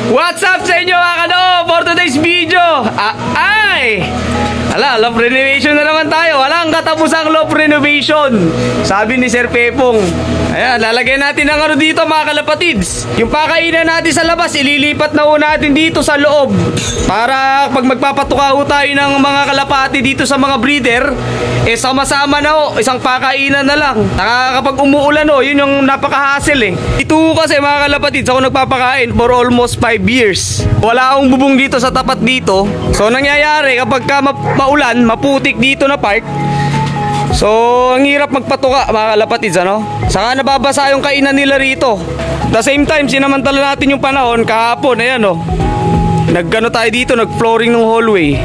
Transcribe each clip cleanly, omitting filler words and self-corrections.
What's up sa inyo mga kano? For today's video, love renovation na naman tayo. Walang katapusang love renovation, sabi ni Sir Pepong. Ayan, lalagyan natin ng ano dito mga kalapatids. Yung pakainan natin sa labas, ililipat na natin dito sa loob. Para pag magpapatuka tayo ng mga kalapati dito sa mga breeder, sama-sama na isang pakainan na lang. Kapag umuulan yun yung napaka-hassle Ito kasi mga kalapatids, ako nagpapakain for almost 5 years. Wala akong bubong dito sa tapat dito. So nangyayari kapag maulan, maputik dito na part. So ang hirap magpatuka mga kalapatids Saka nababasa yung kainan nila rito. At the same time, sinamantala natin yung panahon kahapon. Ayan nagano tayo dito, nag-flooring ng hallway.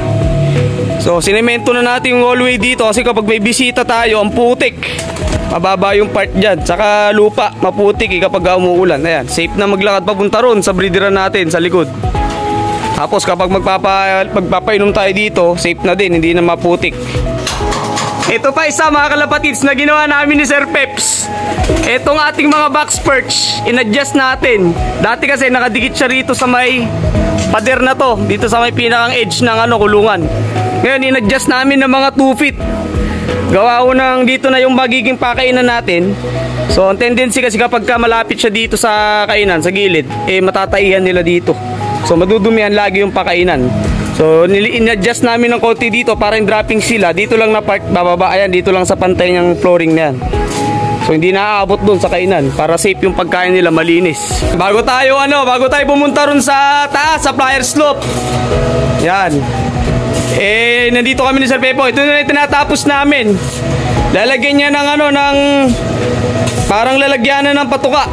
So sinemento na natin yung hallway dito kasi kapag may bisita tayo, ang putik. Mababa yung part dyan. Saka lupa, maputik kapag umuulan. Ayan, safe na maglakad papunta ron sa breederan natin sa likod. Tapos kapag magpapainom tayo dito, safe na din, hindi na maputik. Ito pa isa mga kalapatids na ginawa namin ni Sir Peps. Itong ating mga box perch, in-adjust natin. Dati kasi nakadikit siya rito sa may pader na to, dito sa may pinakang edge ng kulungan. Ngayon in-adjust namin ng mga 2 feet. Gawa ko nang dito na yung magiging pakainan natin. So ang tendency kasi kapag malapit siya dito sa kainan, sa gilid, matataihan nila dito. So madudumihan lagi yung pakainan. So in-adjust namin ng konti dito para yung dropping sila dito lang na part bababa. Ayan, dito lang sa pantay ng flooring na yan. So hindi naaabot dun sa kainan para safe yung pagkain nila, malinis. Bago tayo pumunta ron sa taas, sa flyer slope. Yan. Nandito kami ni Sir Pepo. Ito na yung tinatapos namin. Lalagyan niya ng parang lalagyanan ng patuka.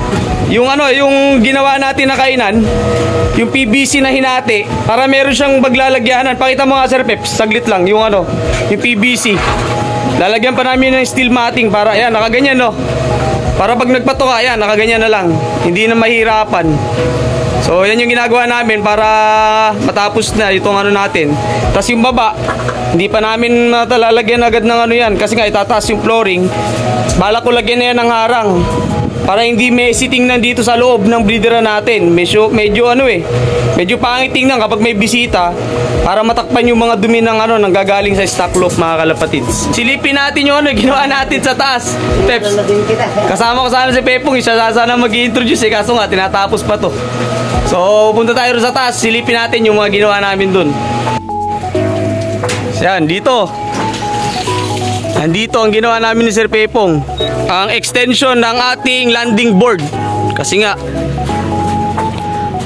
Yung ginawa natin na kainan, yung PVC na hinati, para meron siyang maglalagyanan. Pakita mo nga Sir Peps, saglit lang, yung PVC. Lalagyan pa namin ng steel matting para ayan, nakaganyan Para pag nagpatuka, ayan, nakaganyan na lang. Hindi na mahirapan. So yan yung ginagawa namin para matapos na itong natin. Tapos yung baba, hindi pa namin lalagyan agad ng yan kasi nga itataas yung flooring. Bala ko lagyan na yan ng harang para hindi messy tingnan dito sa loob ng breederan natin. Medyo pangit tingnan kapag may bisita, para matakpan yung mga dumi ng nanggagaling sa stock loft mga kalapatids. Silipin natin yung ginawa natin sa taas. Peps, kasama ko sana si Pepong, siya sana mag-i-introduce kaso nga tinatapos pa to. So punta tayo sa taas, silipin natin yung mga ginawa namin dun. Yan, dito ang ginawa namin ni Sir Pepong, ang extension ng ating landing board. Kasi nga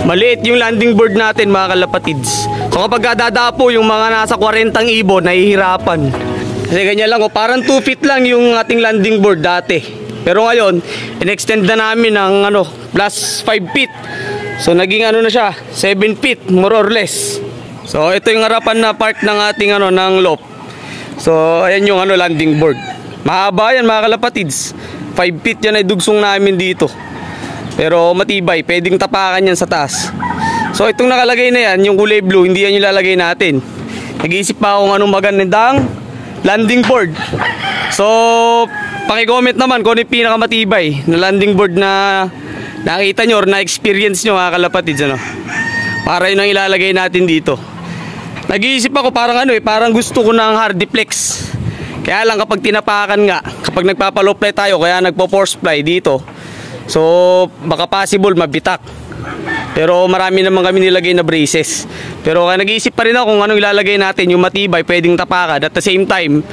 maliit yung landing board natin mga kalapatids. So kapag dadapo yung mga nasa 40 ibon, nahihirapan. Kasi ganyan lang parang 2 feet lang yung ating landing board dati. Pero ngayon, in-extend na namin ng plus 5 feet. So naging na siya, 7 feet more or less. So ito yung harapan na part ng ating ng loft. So ayan yung landing board. Mahaba yan mga kalapatids. 5 feet yan ay dugsong namin dito. Pero matibay, pwedeng tapakan yan sa taas. So itong nakalagay na yan, yung kulay blue, hindi yan yung lalagay natin. Nag-iisip pa akong anong magandang landing board. So paki-comment naman kung ano yung pinakamatibay na landing board na nakita nyo or na-experience nyo mga kalapatids para yun ang ilalagay natin dito. Nag-iisip ako parang gusto ko ng hardiplex. Kaya lang kapag tinapakan nga, kapag nagpapa-low fly tayo, kaya nagpo-force fly dito, so baka possible mabitak. Pero marami naman kami nilagay na braces. Pero nag-iisip pa rin ako kung anong ilalagay natin, yung matibay, pwedeng tapakan. At the same time,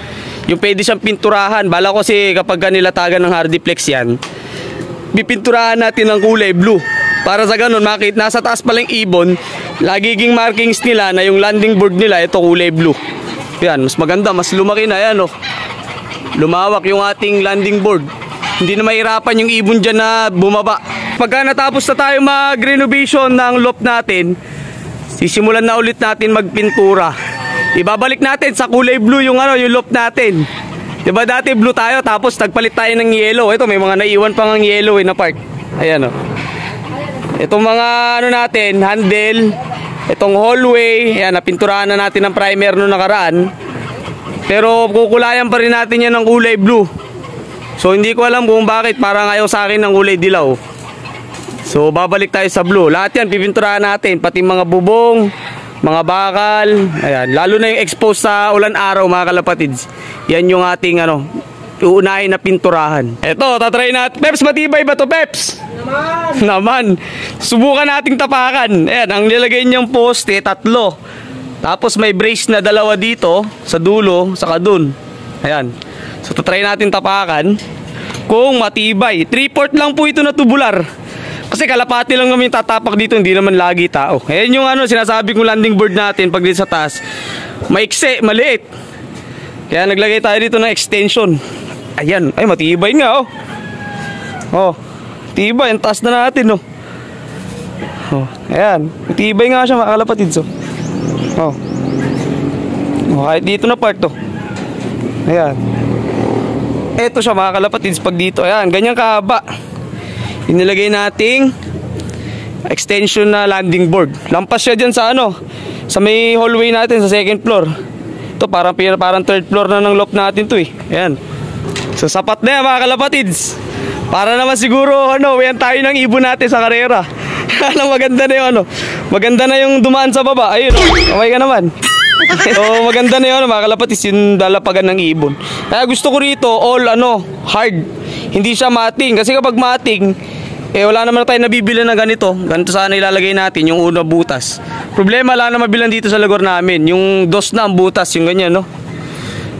yung pwede siyang pinturahan. Bala ko kasi kapag nilatagan ng hardiplex yan, pipinturahan natin ng kulay blue. Para sa ganun, makita nasa taas palang ibon, lagiging markings nila na yung landing board nila, ito kulay blue. Yan, mas maganda, mas lumaki na yan lumawak yung ating landing board. Hindi na mahirapan yung ibon dyan na bumaba. Pagka natapos na tayo mag-renovation ng loft natin, sisimulan na ulit natin magpintura. Ibabalik natin sa kulay blue yung loft natin. Diba dati blue tayo, tapos nagpalit tayo ng yellow. Ito may mga naiwan pang ang yellow na part. Ayan itong mga natin, handle, itong hallway, ayan, napinturahan na natin ng primer nung nakaraan. Pero kukulayan pa rin natin yan ng kulay blue. So hindi ko alam kung bakit parang ayaw sa akin ng kulay dilaw. So babalik tayo sa blue. Lahat yan pipinturahan natin, pati mga bubong, mga bakal. Ayan, lalo na yung exposed sa ulan araw mga kalapatids. Yan yung ating uunahin na pinturahan. Eto, tatry natin. Peps, matibay ba to, Peps? Naman. Subukan nating tapakan. Ayan, ang nilagay niyang poste, 3. Tapos may brace na 2 dito, sa dulo, saka dun. Ayan. So, tatry natin tapakan. Kung matibay. 3/4 lang po ito na tubular. Kasi kalapati lang kami tatapak dito, hindi naman lagi tao. Ayan yung sinasabi kong landing board natin pag dito sa taas. Maikse, maliit. Kaya naglagay tayo dito ng extension. Ayan, ay matibay nga oh. Tibay, ang taas na natin ayan, matibay nga siya mga kalapatids kahit dito na part ayan. Eto siya mga kalapatids pag dito, ayan, ganyan kahaba. Inilagay nating extension na landing board. Lampas siya dyan sa sa may hallway natin sa 2nd floor. Ito parang 3rd floor na ng loft natin to ayan. So sapat na yan mga kalapatids. Para naman siguro uwian tayo ng ibon natin sa karera. Maganda na yung maganda na yung dumaan sa baba. Ayun okay ka naman. So maganda na yun mga kalapatids, yung dalapagan ng ibon. Kaya gusto ko rito all hard. Hindi siya mating. Kasi kapag mating wala naman tayo nabibili na ganito. Ganito sana ilalagay natin yung una butas. Problema wala na mabilan dito sa lugar namin. Yung dos na ang butas, yung ganyan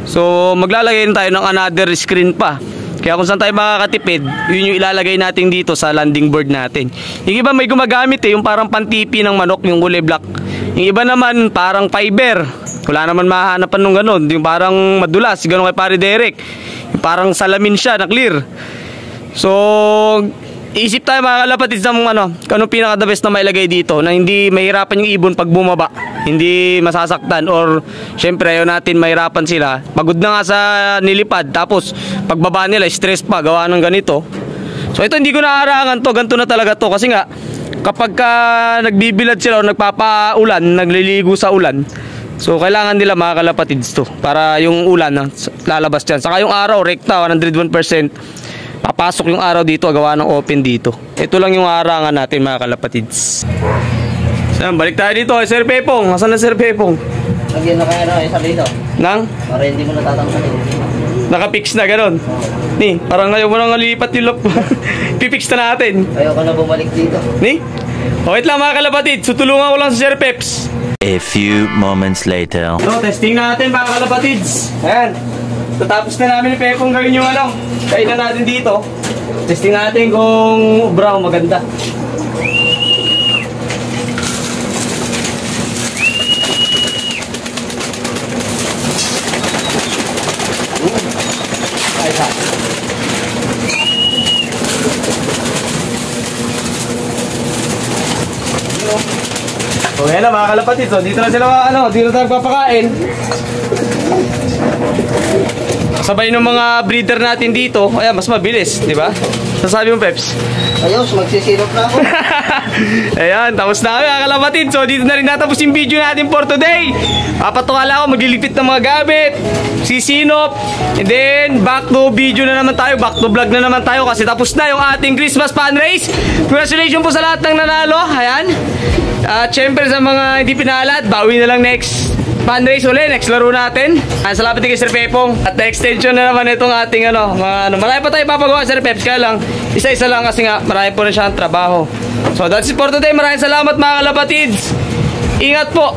So maglalagay tayo ng another screen pa. Kaya kung saan tayo makakatipid, yun yung ilalagay natin dito sa landing board natin. Yung iba may gumagamit yung parang pantipi ng manok, yung kulay black. Yung iba naman parang fiber. Wala naman mahahanapan nung ganun. Yung parang madulas, ganun kay pare Derek. Yung parang salamin siya na clear. So isip tayo mga kalapatids ng anong pinaka the best na mailagay dito na hindi mahirapan yung ibon pag bumaba, hindi masasaktan, or syempre ayaw natin mahirapan sila, pagod na nga sa nilipad, tapos pagbaba nila stress pa gawa ng ganito. So ito hindi ko naarangan to, ganito na talaga to, kasi nga kapag nagbibilad sila o nagpapaulan, nagliligo sa ulan, so kailangan nila mga kalapatids to para yung ulan lalabas dyan, saka yung araw rekta 101%. Papasok yung araw dito, gawa ng open dito. Ito lang yung arangan natin mga kalapatids. So, balik tayo dito kay Sir Pepong. Nasaan na Sir Pepong? Lagyan na kayo isa dito. Nang? Para hindi mo natatanggalin. Nakapix na gano'n? Ni, parang ngayon mo nang nalipat yung lop. Pipix na natin. Ayaw ka na bumalik dito. Ni? Wait lang mga kalapatids. Tutulungan ko lang si Sir Peps. A few moments later. So, testing natin mga kalapatids. Ayan. Tatapos na namin ni Pepong gawin yung kainan natin dito. Testing natin kung brown maganda. Ay, ha. So, yan na mga kalapatid. So, dito na sila dito na tayo papakain. Sabay ng mga breeder natin dito, kaya mas mabilis, di ba? Sasabi mo, Peps? Ayos, magsisilop na ako. Ayan, tapos na kami mga kalapatid. So, dito na rin natapos yung video natin for today. Papatukala ako, maglilipit ng mga gamit, sisinop, and then back to video na naman tayo, back to vlog na naman tayo kasi tapos na yung ating Christmas fun race. Congratulations po sa lahat ng nanalo. Ayan. At syempre sa mga hindi pinalad, bawi na lang next fun race ulit, next laro natin. Salamat din kay Sir Pepong. At extension na naman itong ating marami pa tayo papagawa Sir Peps, kaya lang isa-isa lang kasi nga marami po na siyang trabaho. So that's it for today. Maraming salamat mga kalapatids. Ingat po.